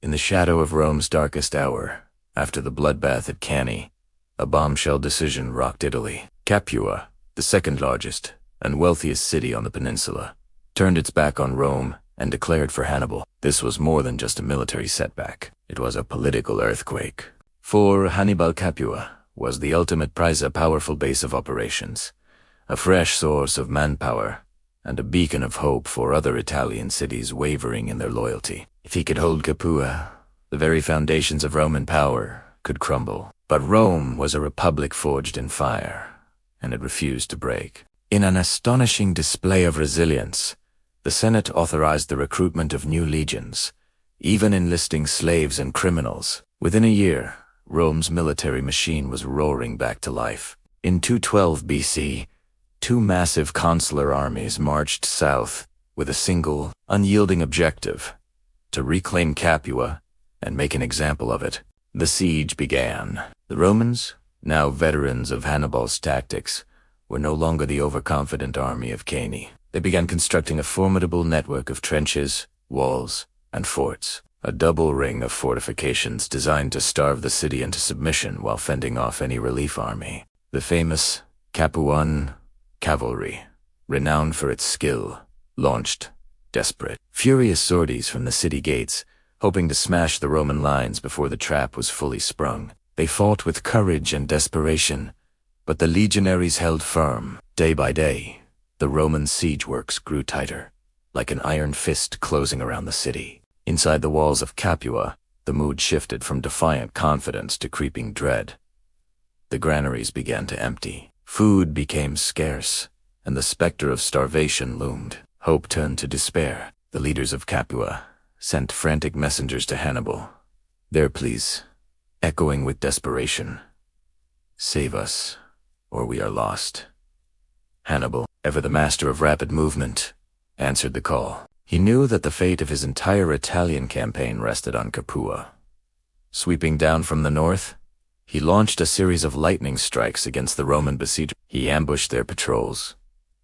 In the shadow of Rome's darkest hour, after the bloodbath at Cannae, a bombshell decision rocked Italy. Capua, the second largest and wealthiest city on the peninsula, turned its back on Rome and declared for Hannibal. This was more than just a military setback. It was a political earthquake. For Hannibal, Capua was the ultimate prize, a powerful base of operations, a fresh source of manpower, and a beacon of hope for other Italian cities wavering in their loyalty. If he could hold Capua, the very foundations of Roman power could crumble. But Rome was a republic forged in fire, and it refused to break. In an astonishing display of resilience, the Senate authorized the recruitment of new legions, even enlisting slaves and criminals. Within a year, Rome's military machine was roaring back to life. In 212 BC, two massive consular armies marched south with a single, unyielding objective: to reclaim Capua and make an example of it. The siege began. The Romans, now veterans of Hannibal's tactics, were no longer the overconfident army of Cannae. They began constructing a formidable network of trenches, walls, and forts, a double ring of fortifications designed to starve the city into submission while fending off any relief army. The famous Capuan cavalry, renowned for its skill, launched desperate, furious sorties from the city gates, hoping to smash the Roman lines before the trap was fully sprung. They fought with courage and desperation, but the legionaries held firm. Day by day, the Roman siege works grew tighter, like an iron fist closing around the city. Inside the walls of Capua, the mood shifted from defiant confidence to creeping dread. The granaries began to empty. Food became scarce, and the specter of starvation loomed. Hope turned to despair. The leaders of Capua sent frantic messengers to Hannibal, their pleas echoing with desperation: "Save us, or we are lost." Hannibal, ever the master of rapid movement, answered the call. He knew that the fate of his entire Italian campaign rested on Capua. Sweeping down from the north, he launched a series of lightning strikes against the Roman besiegers. He ambushed their patrols,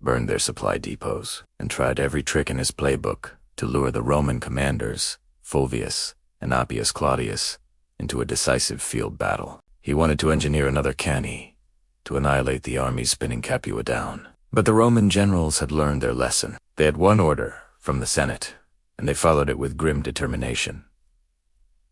burned their supply depots, and tried every trick in his playbook to lure the Roman commanders, Fulvius and Appius Claudius, into a decisive field battle. He wanted to engineer another Cannae, to annihilate the armies spinning Capua down. But the Roman generals had learned their lesson. They had one order from the Senate, and they followed it with grim determination: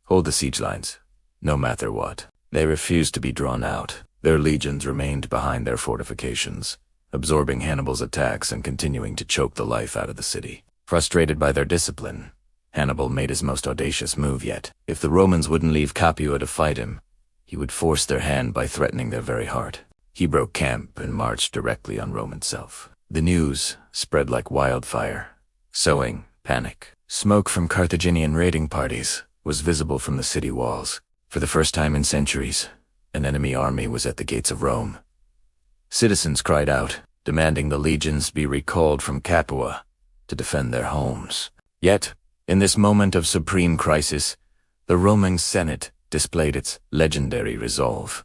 hold the siege lines, no matter what. They refused to be drawn out. Their legions remained behind their fortifications, absorbing Hannibal's attacks and continuing to choke the life out of the city. Frustrated by their discipline, Hannibal made his most audacious move yet. If the Romans wouldn't leave Capua to fight him, he would force their hand by threatening their very heart. He broke camp and marched directly on Rome itself. The news spread like wildfire, sowing panic. Smoke from Carthaginian raiding parties was visible from the city walls. For the first time in centuries, an enemy army was at the gates of Rome. Citizens cried out, demanding the legions be recalled from Capua to defend their homes. Yet, in this moment of supreme crisis, the Roman Senate displayed its legendary resolve.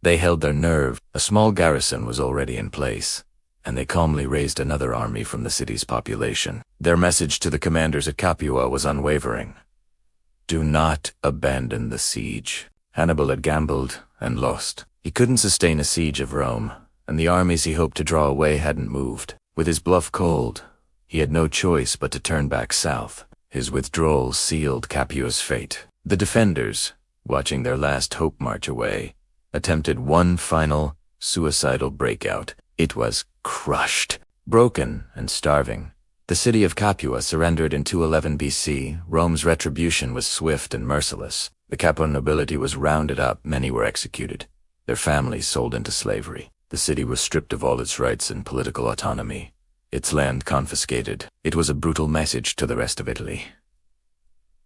They held their nerve. A small garrison was already in place, and they calmly raised another army from the city's population. Their message to the commanders at Capua was unwavering: do not abandon the siege. Hannibal had gambled and lost. He couldn't sustain a siege of Rome, and the armies he hoped to draw away hadn't moved. With his bluff cold, he had no choice but to turn back south. His withdrawal sealed Capua's fate. The defenders, watching their last hope march away, attempted one final, suicidal breakout. It was crushed. Broken and starving, the city of Capua surrendered in 211 BC. Rome's retribution was swift and merciless. The Capuan nobility was rounded up, many were executed, their families sold into slavery. The city was stripped of all its rights and political autonomy, its land confiscated. It was a brutal message to the rest of Italy.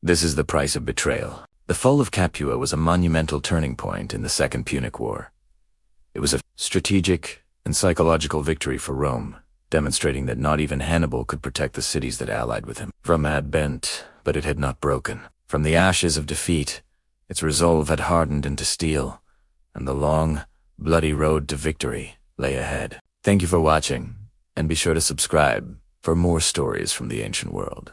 This is the price of betrayal. The fall of Capua was a monumental turning point in the Second Punic War. It was a strategic and psychological victory for Rome, demonstrating that not even Hannibal could protect the cities that allied with him. Rome had bent, but it had not broken. From the ashes of defeat, its resolve had hardened into steel, and the long, bloody road to victory lay ahead. Thank you for watching, and be sure to subscribe for more stories from the ancient world.